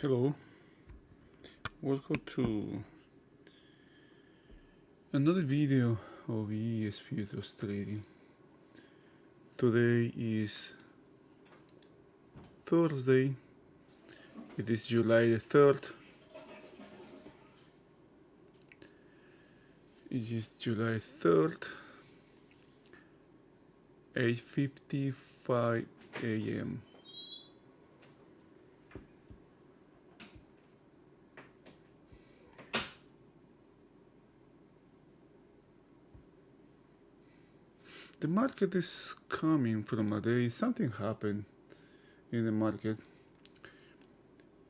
Hello, welcome to another video of ES Futures Trading. Today is Thursday, it is July the 3rd. It is July 3rd, 8:55 a.m. The market is coming from a day, something happened in the market.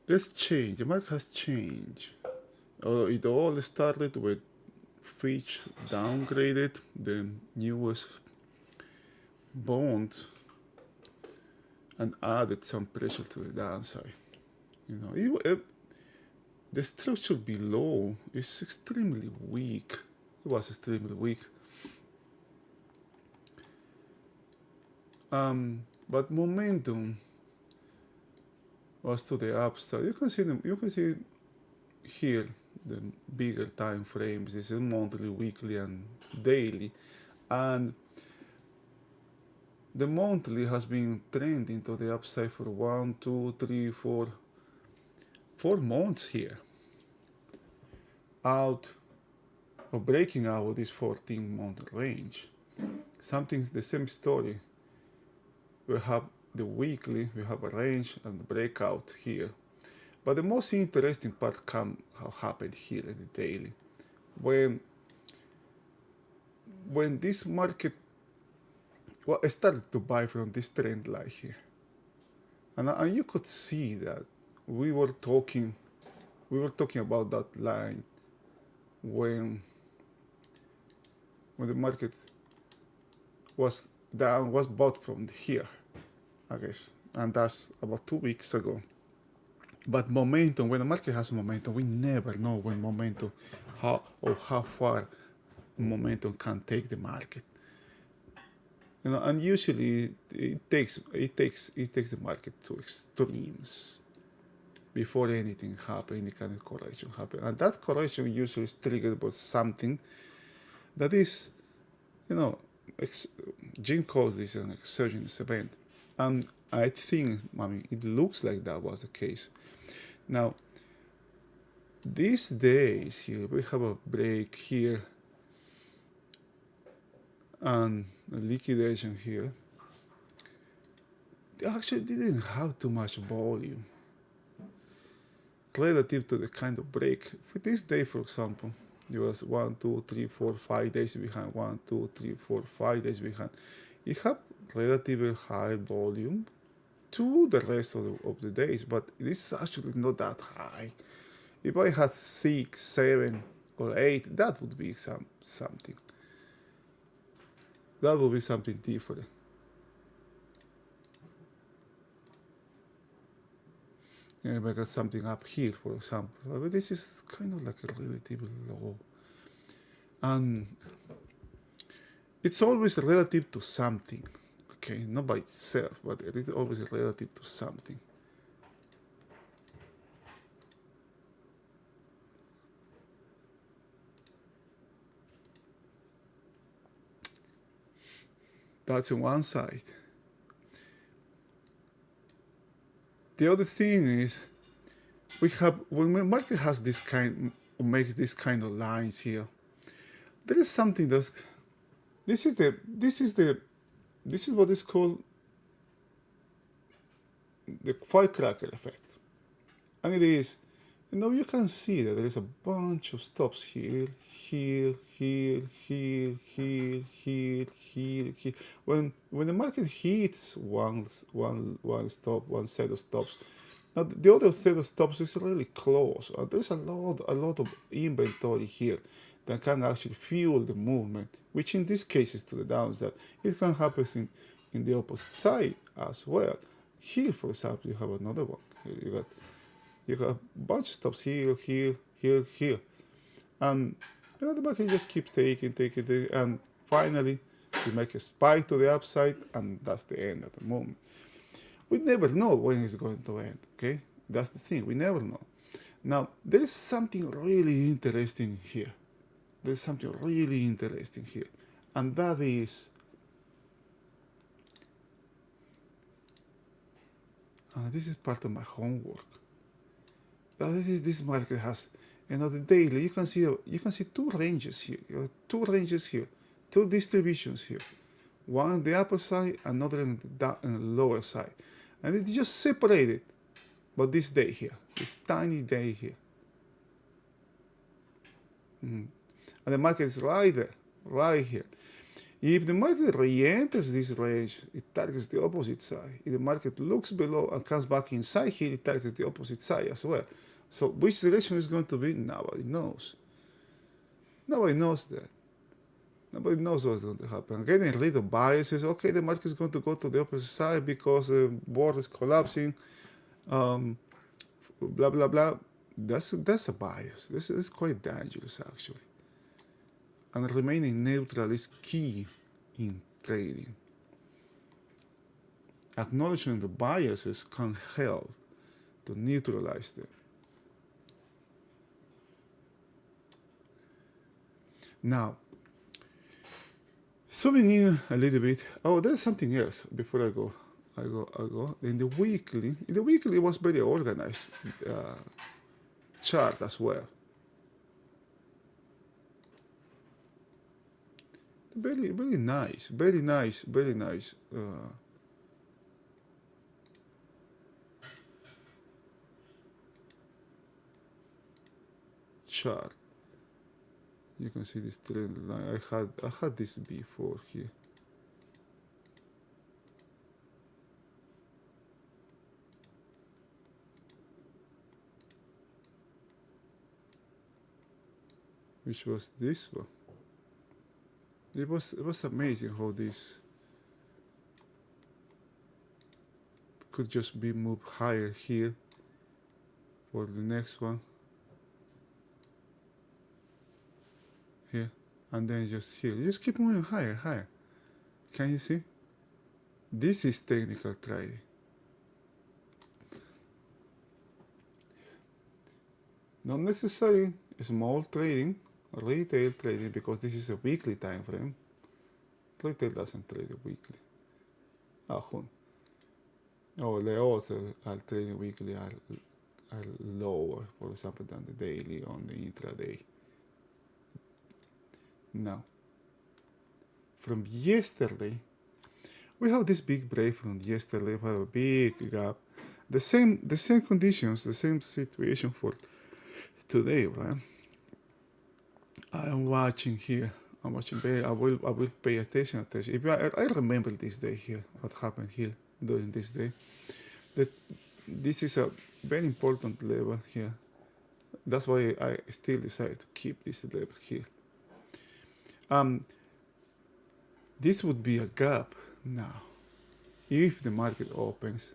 There's change, the market has changed. It all started with Fitch downgraded the newest bonds and added some pressure to the downside. The structure below is extremely weak. It was extremely weak. But momentum was to the upside. You can see here the bigger time frames. This is monthly, weekly, and daily, and the monthly has been trending to the upside for 1, 2, 3, 4 months here, out of breaking out of this 14-month range. Something's the same story. We have the weekly, we have a range and the breakout here. But the most interesting part happened here in the daily. When this market started to buy from this trend line here. And you could see that we were talking about that line when the market was down, was bought from here, I guess, and that's about 2 weeks ago. But momentum, when the market has momentum, we never know when momentum, how far momentum can take the market. And usually it takes the market to extremes before anything happens, any kind of correction happens. And that correction usually is triggered by something that is, Jim calls this an exogenous event. And I think, it looks like that was the case. Now, these days here, we have a break here and a liquidation here. They actually didn't have too much volume relative to the kind of break. For this day, for example, it was 1, 2, 3, 4, 5 days behind. 1, 2, 3, 4, 5 days behind. It had relatively high volume to the rest of the days, but it is actually not that high. If I had 6, 7, or 8, that would be something. That would be something different. If I got something up here, for example, but this is kind of like a relatively low. And it's always relative to something, okay? Not by itself, but it is always relative to something. That's on one side. The other thing is, when the market has makes this kind of lines here, there is something that's, this is what is called the firecracker effect. And it is, you can see that there is a bunch of stops here, here, here, here, here, here, here, here. When the market hits one stop, one set of stops, now the other set of stops is really close. There's a lot of inventory here that can actually fuel the movement, which in this case is to the downside. It can happen in the opposite side as well. Here, for example, you have another one. Here you got a bunch of stops here, here, here, here. And the market just keeps taking, and finally you make a spike to the upside, and that's the end of the moment. We never know when it's going to end, okay? That's the thing. We never know. Now, there is something really interesting here. There's something really interesting here. And that is, this is part of my homework. This market has, the daily, you can see two ranges here. Two ranges here. Two distributions here. One on the upper side, another on the lower side. And it's just separated. But this day here, this tiny day here. And the market is right there, right here. If the market re-enters this range, it targets the opposite side. If the market looks below and comes back inside here, it targets the opposite side as well. So which direction is going to be? Nobody knows. Nobody knows that. Nobody knows what's going to happen. Getting rid of biases. Okay, the market is going to go to the opposite side because the board is collapsing. Blah blah blah. That's a bias. This is quite dangerous actually. And remaining neutral is key in trading. Acknowledging the biases can help to neutralize them. Now, zooming in a little bit. Oh, there's something else before I go. In the weekly it was very organized chart as well. Very nice chart. You can see this trend line. I had this before here. Which was this one. It was amazing how this could just be moved higher here for the next one. Here, and then just here. You just keep moving higher. Can you see? This is technical trading. Not necessarily small trading, retail trading, because this is a weekly time frame. Retail doesn't trade weekly. They also are trading weekly are lower, for example, than the daily on the intraday. Now, from yesterday, we have this big break from yesterday. We have a big gap. The same conditions, the same situation for today, right? I'm watching here. I will pay attention. If I remember this day here, what happened here during this day. That this is a very important level here. That's why I still decided to keep this level here. This would be a gap now if the market opens.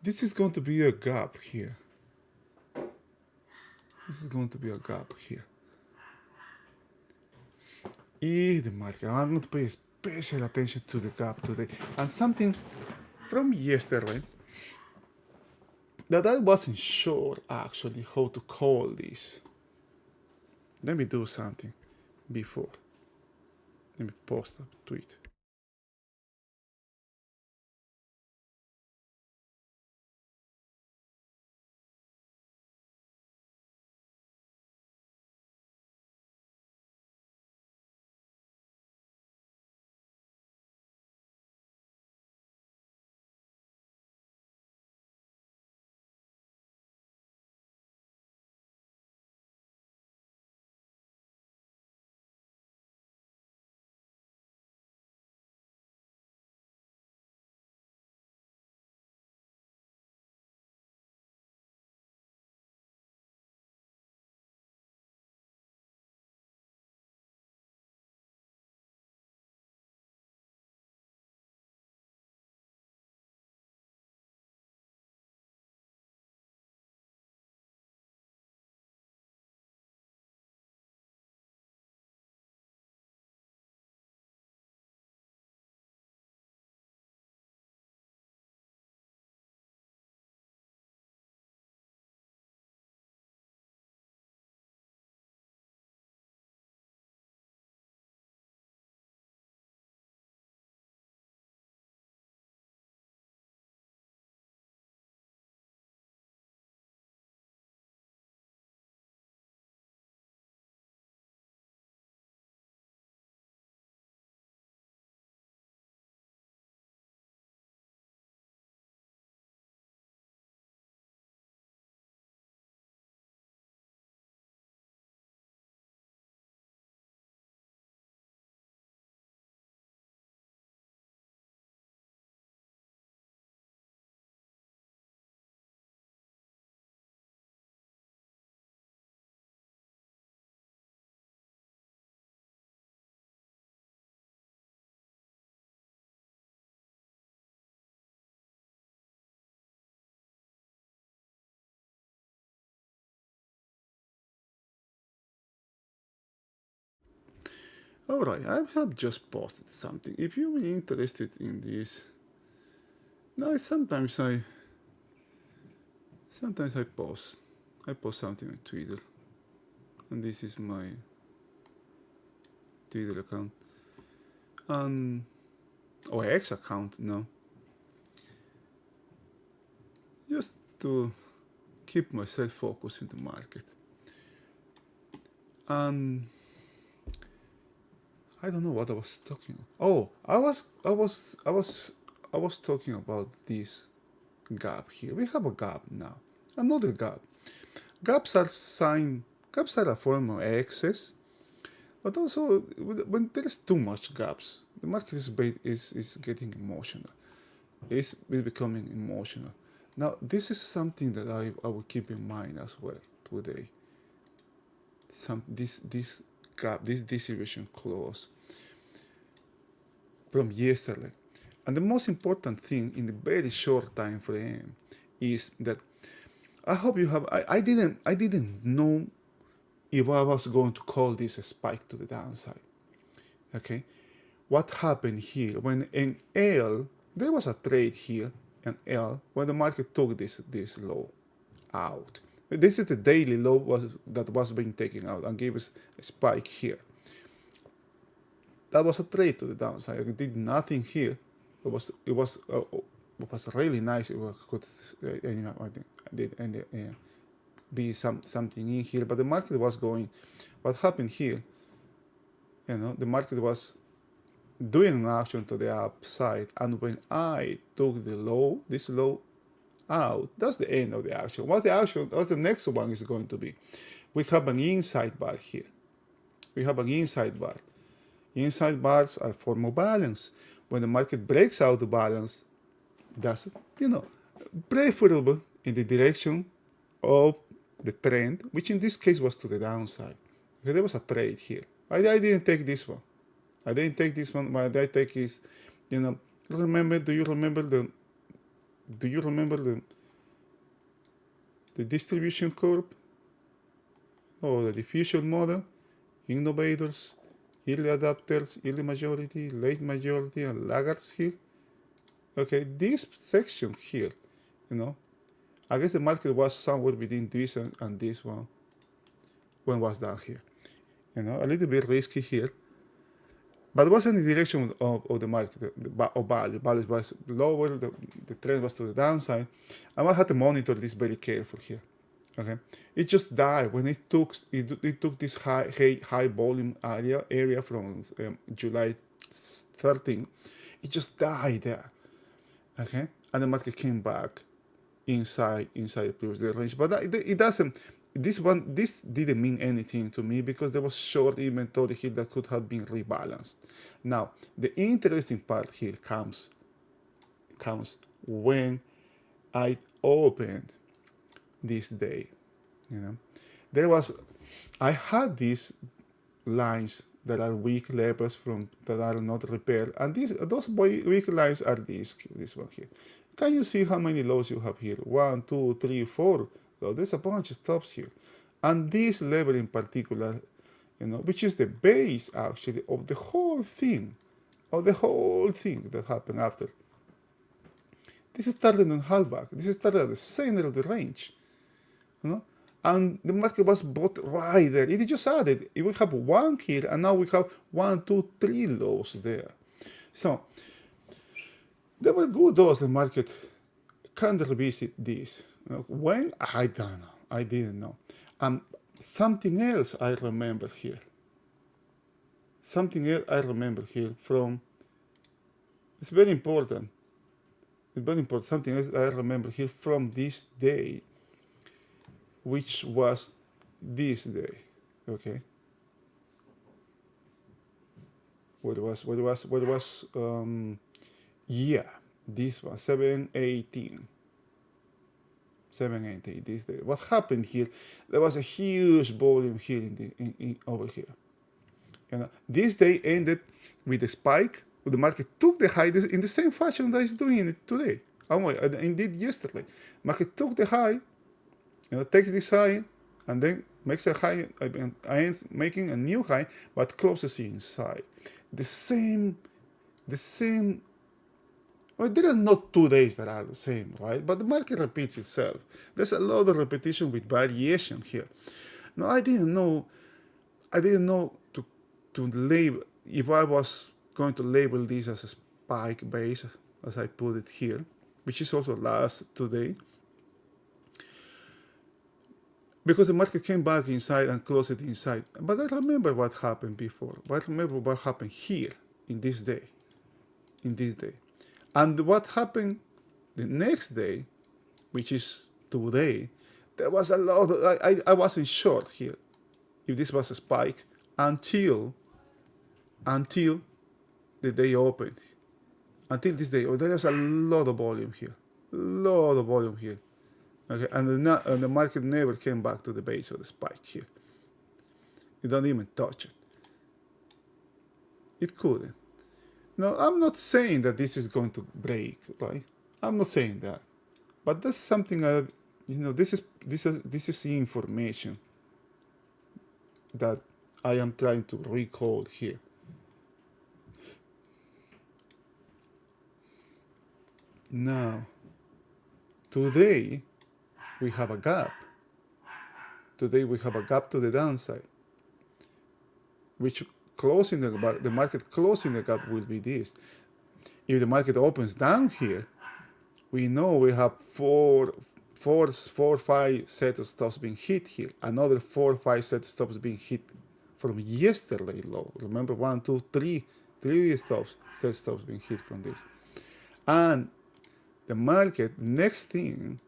This is going to be a gap here. If the market, I'm going to pay special attention to the gap today. And something from yesterday that I wasn't sure actually how to call this. Let me do something before. Let me post a tweet. Alright, I have just posted something. If you're interested in this, no, sometimes I post something on Twitter, and this is my Twitter account, or X account now, just to keep myself focused in the market. And I don't know what I was talking about. Oh, I was talking about this gap here. We have a gap now, another gap. Gaps are a form of excess, but also when there is too much gaps, the market is getting emotional. It's becoming emotional. Now, this is something that I will keep in mind as well today. This gap, this distribution close from yesterday. And the most important thing in the very short time frame is that I hope you have. I didn't know if I was going to call this a spike to the downside. Okay, what happened here when in L there was a trade here in L when the market took this low out. This is the daily low that was being taken out and gave us a spike here. That was a trade to the downside. It did nothing here. It was really nice. It could be something in here, but the market was going. What happened here? The market was doing an action to the upside, and when I took this low out, that's the end of the action. What's the next one is going to be? We have an inside bar here. We have an inside bar. Inside bars are form of balance. When the market breaks out the balance, that's preferable in the direction of the trend, which in this case was to the downside. Okay, there was a trade here. I didn't take this one. What I take is, do you remember the distribution curve or the diffusion model? Innovators, early adopters, early majority, late majority, and laggards here. Okay, this section here, I guess the market was somewhere between this and this one when it was down here. A little bit risky here, but it was in the direction of the market, of value. Value was lower, the trend was to the downside, and I had to monitor this very careful here. Okay, it just died when it took this high volume area from July 13. It just died there. Okay, and the market came back inside the previous range, but it doesn't. This didn't mean anything to me because there was short inventory here that could have been rebalanced. Now, the interesting part here comes when I opened this day. I had these lines that are weak levels that are not repaired, and those weak lines are this one here. Can you see how many lows you have here? 1, 2, 3, 4. So there's a bunch of stops here, and this level in particular, which is the base actually of the whole thing, that happened after. This started on halfback. This started at the center of the range, and the market was bought right there. It just added. We have one here, and now we have 1, 2, 3 lows there. So they were good odds the market can revisit this. When? I don't know. I didn't know. Something else I remember here. From. It's very important. Something else I remember here from this day, which was this day. Okay. What was this was 718 this day. What happened here? There was a huge volume here over here. This day ended with a spike. The market took the high in the same fashion that it's doing it today. Indeed, yesterday, market took the high, takes this high, and then makes a high, ends making a new high, but closes inside. The same, well, there are not 2 days that are the same, right? But the market repeats itself. There's a lot of repetition with variation here. Now, I didn't know to label, if I was going to label this as a spike base, as I put it here, which is also last today, because the market came back inside and closed it inside. But I remember what happened before. I remember what happened here in this day. And what happened the next day, which is today, there was a lot of, I wasn't sure here if this was a spike until the day opened. Until this day, there was a lot of volume here. Okay, and the market never came back to the base of the spike here. You don't even touch it. It couldn't. Now, I'm not saying that this is going to break, right? I'm not saying that. But that's something, this is the information that I am trying to recall here. Now, today, we have a gap. Today, we have a gap to the downside, which closing the market closing the gap will be this. If the market opens down here, we know we have four, 5 sets of stops being hit here. Another 4 or 5 sets of stops being hit from yesterday low. Remember, 1, 2, 3 set stops being hit from this. And the market, next thing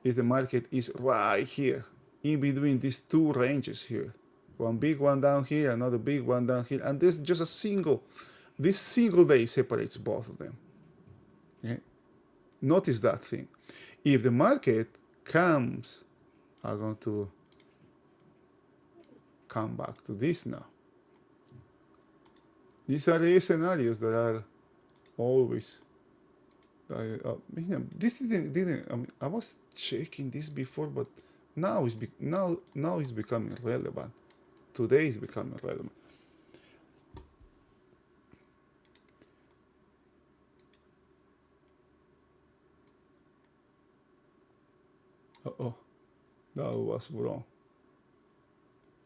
is the market is right here, in between these 2 ranges here. One big one down here, another big one down here, and this just this single day separates both of them. Okay? Notice that thing. If the market comes, I'm going to come back to this now. These are the scenarios that are always. This didn't. I was checking this before, but now it's becoming relevant. Today is becoming relevant. Uh-oh, that was wrong.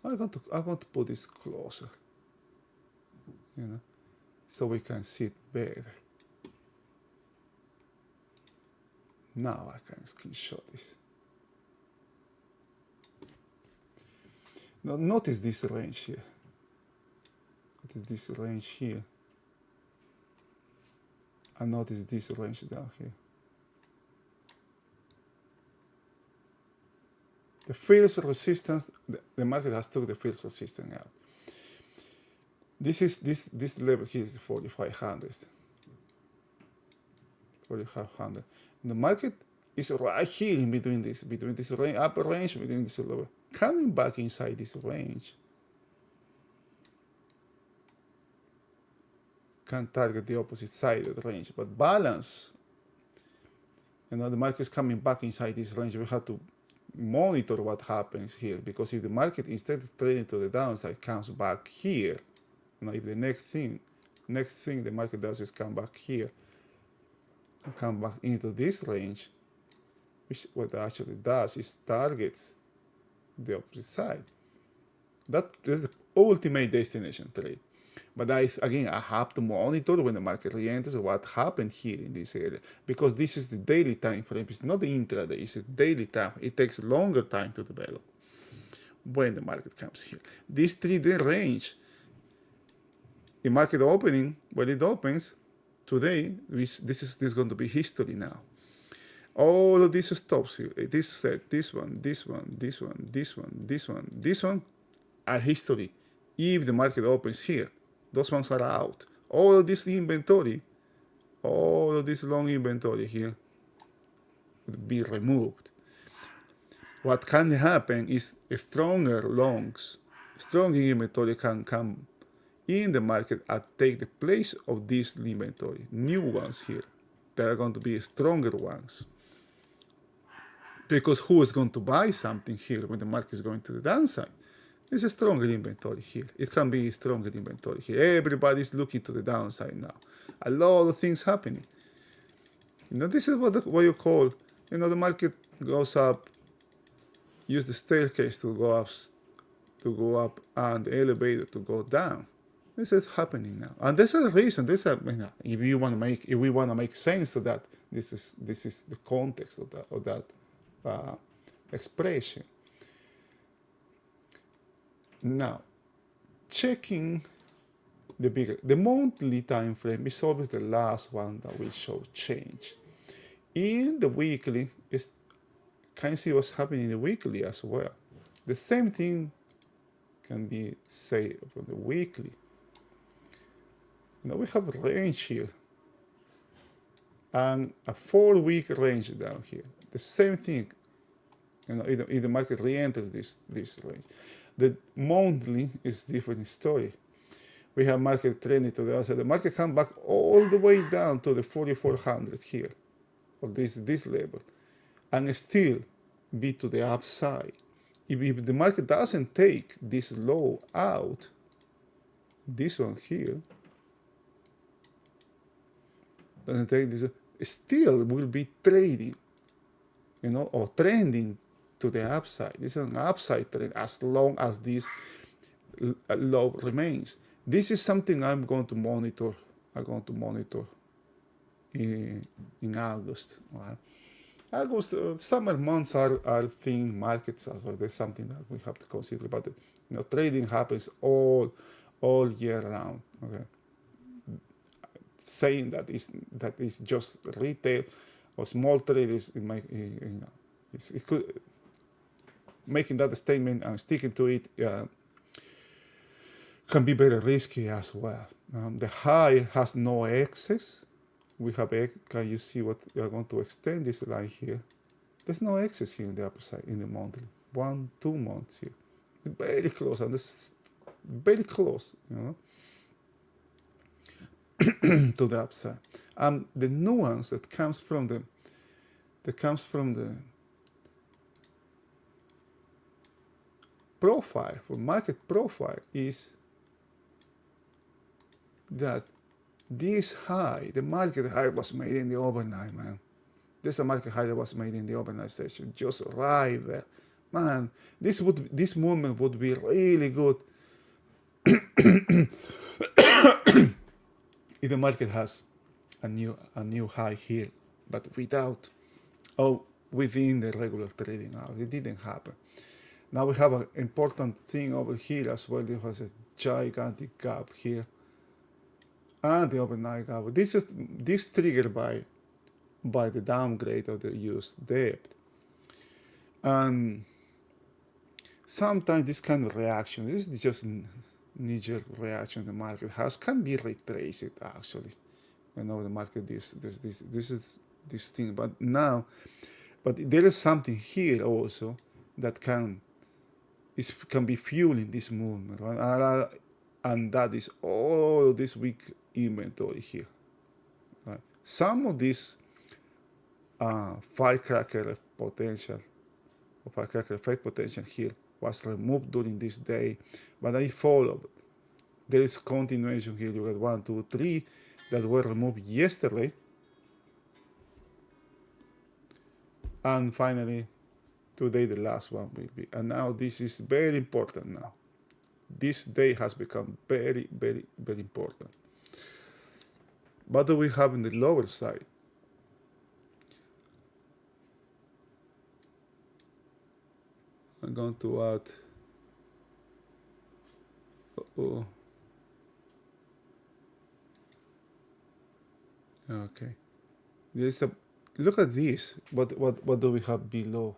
I'm going to put this closer, so we can see it better. Now I can screenshot this. Now notice this range here. And notice this range down here. The fields of resistance, the market has took the fields of resistance out. This level here is 4,500. 4,500. The market is right here in between this range, upper range, between this lower. Coming back inside this range can target the opposite side of the range, but balance. The market is coming back inside this range. We have to monitor what happens here, because if the market, instead of trading to the downside, comes back here, if the next thing the market does is come back here and come back into this range, which what it actually does is targets the opposite side. That is the ultimate destination trade. But I have to monitor when the market re-enters what happened here in this area, because this is the daily time frame. It's not the intraday, it's a daily time. It takes longer time to develop when the market comes here. This 3-day range, the market opening, when it opens today, this is going to be history now. All of these stops here, this set, this one are history. If the market opens here, those ones are out. All of this inventory, all of this long inventory here would be removed. What can happen is stronger longs, strong inventory can come in the market and take the place of this inventory. New ones here, there are going to be stronger ones. Because who is going to buy something here when the market is going to the downside? There's a stronger inventory here. It can be a stronger inventory here. Everybody's looking to the downside now. A lot of things happening. This is what you call, the market goes up, use the staircase to go up, and the elevator to go down. This is happening now, and there's a reason. If we want to make sense of that, this is the context of that expression. Now, checking the monthly time frame is always the last one that will show change. In the weekly, can you see what's happening in the weekly as well? The same thing can be said for the weekly. We have a range here and a 4-week range down here. The same thing, if the market re-enters this range. The monthly is different story. We have market trending to the outside. The market come back all the way down to the 4,400 here, or this level, and still be to the upside. If the market doesn't take this low out, this one here, doesn't take this, still will be trading, or trending to the upside. This is an upside trend as long as this low remains. This is something I'm going to monitor. In August. Right? August, summer months are thin markets as well. There's something that we have to consider. But trading happens all year round. Okay, saying that is just retail or small traders, it could making that statement and sticking to it can be very risky as well. The high has no excess. We have, can you see what we are going to extend this line here? There's no excess here in the upper side, in the monthly. 1-2 months here. Very close, and this very close, to the upside. And the nuance that comes from the profile, for market profile, is that this high, the market high, was made in the overnight, man. This market high that was made in the overnight session, just right there, man. This movement would be really good if the market has a new high here, but within the regular trading hour. It didn't happen. Now we have an important thing over here as well. There was a gigantic gap here, and the overnight gap. This triggered by the downgrade of the used debt, and sometimes this kind of reaction, this is just knee-jerk reaction the market has, can be retraced actually. The market this is this thing, but there is something here also that can be fueling this movement, right? And that is all this weak inventory here. Right? Some of this firecracker potential, or firecracker effect potential here was removed during this day, but I followed. There is continuation here. You got 1, 2, 3 that were removed yesterday, and finally today the last one will be. And now this is very important now. This day has become very, very, very important. What do we have in the lower side? I'm going to add. Okay. There's look at this. What do we have below?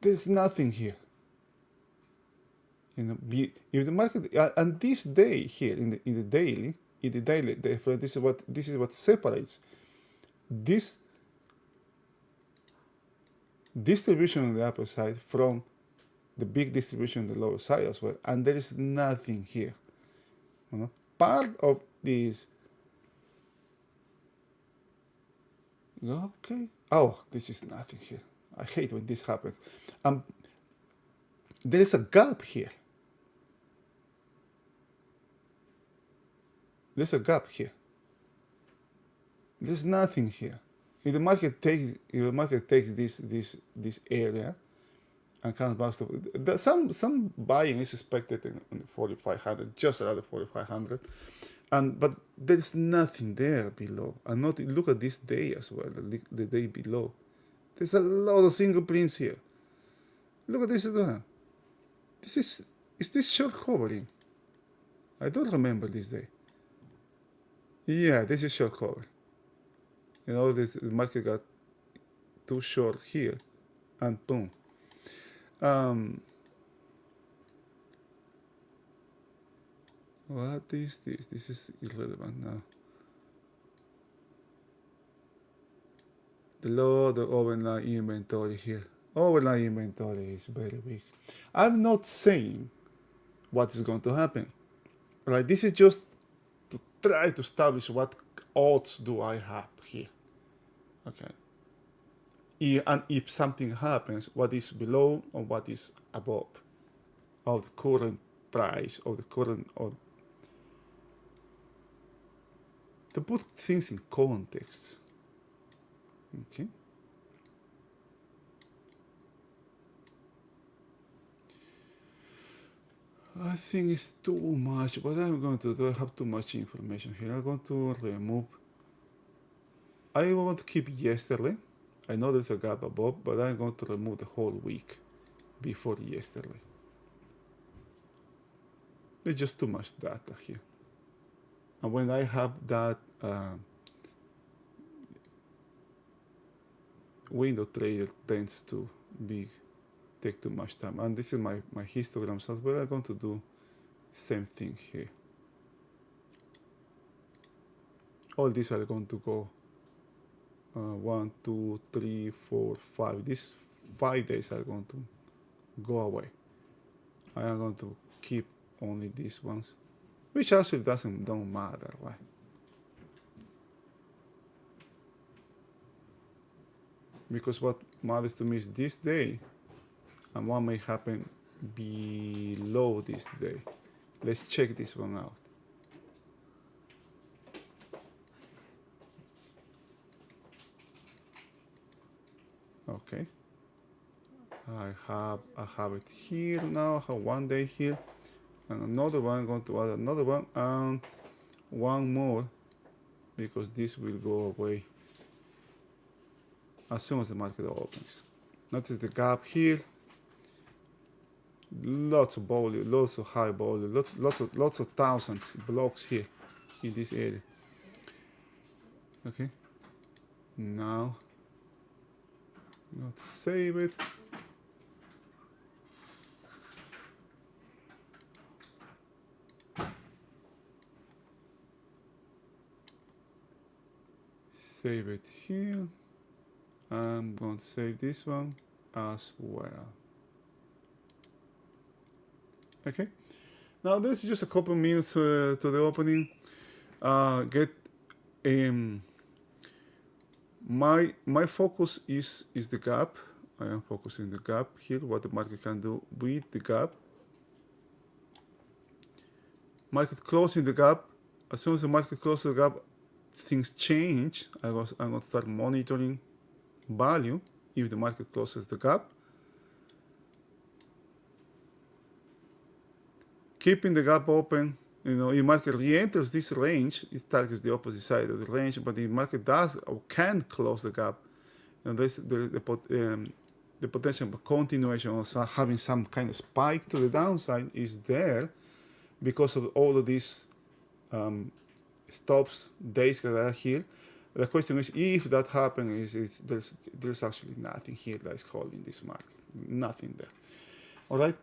There's nothing here. If the market and this day here in the daily, this is what separates this distribution on the upper side from the big distribution on the lower side as well, and there is nothing here. Part of this. Okay, Oh, this is nothing here. I hate when this happens. Um, there is a gap here. There's a gap here. There's nothing here. If the market takes this area and comes back to some buying is expected in 4,500, just around 4,500, but there's nothing there below. And not look at this day as well, the day below. There's a lot of single prints here. Look at this one. Is this short covering? I don't remember this day. Yeah, this is short cover. The market got too short here, and boom. What is this? This is irrelevant now. The load of overnight inventory here. Overnight inventory is very weak. I'm not saying what is going to happen. Right? This is just to try to establish what odds do I have here. Okay. And if something happens, what is below or what is above of the current price of the current, or to put things in context. Okay. I think it's too much. What I'm going to do, I have too much information here. I'm going to remove. I want to keep yesterday. I know there's a gap above, but I'm going to remove the whole week before yesterday. There's just too much data here. And when I have that window trader tends to take too much time. And this is my histogram, so I'm going to do the same thing here. All these are going to go 1, 2, 3, 4, 5. These 5 days are going to go away. I am going to keep only these ones, which actually don't matter, right? Because what matters to me is this day and what may happen below this day. Let's check this one out. Okay. I have it here now. I have 1 day here, and another one. I'm going to add another one and one more, because this will go away as soon as the market opens. Notice the gap here. Lots of volume, lots of high volume, lots of thousands blocks here in this area. Okay. Now, let's save it. Save it here. I'm going to save this one as well. Okay. Now this is just a couple minutes to the opening. My focus is the gap. I am focusing the gap here. What the market can do with the gap. Market closing the gap. As soon as the market closes the gap, things change. I'm going to start monitoring value if the market closes the gap. Keeping the gap open, if market re-enters this range, it targets the opposite side of the range. But if market does or can close the gap, there's the potential for continuation or having some kind of spike to the downside is there, because of all of these stops days that are here. The question is, if that happens, there's actually nothing here that is holding this market, nothing there. All right.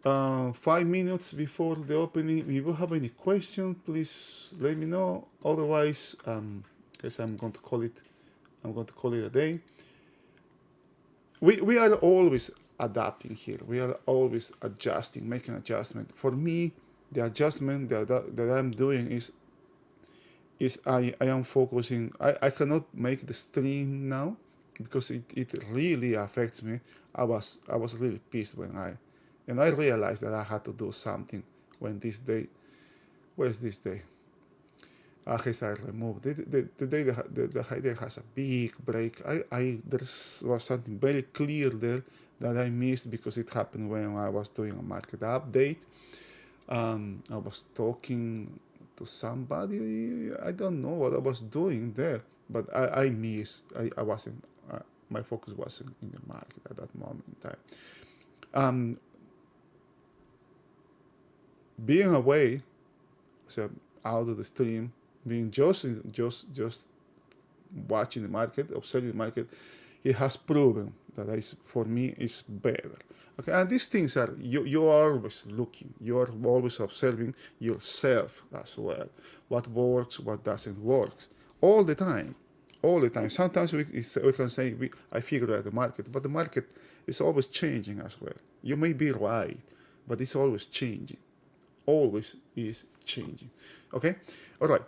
5 minutes before the opening. If you have any questions, please let me know. Otherwise, guess I'm going to call it a day. We are always adapting here. We are always adjusting, making adjustment. For me, the adjustment that I'm doing is I am focusing. I cannot make the stream now because it really affects me. I was really pissed when I realized that I had to do something when this day. Where's this day? His I removed. The day the high day has a big break. There was something very clear there that I missed because it happened when I was doing a market update. I was talking to somebody. I don't know what I was doing there, but I missed. I wasn't. My focus wasn't in the market at that moment in time. Being away, so out of the stream, being just watching the market, observing the market, it has proven that for me is better. Okay, and these things are you are always looking, you are always observing yourself as well. What works, what doesn't work, all the time, all the time. Sometimes we can say I figure out the market, but the market is always changing as well. You may be right, but it's always changing. Always is changing. Okay, all right.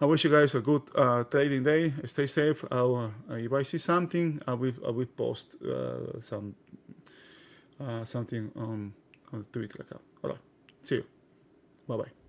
I wish you guys a good trading day. Stay safe. If I see something, I will post something on the Twitter account. All right. See you. Bye bye.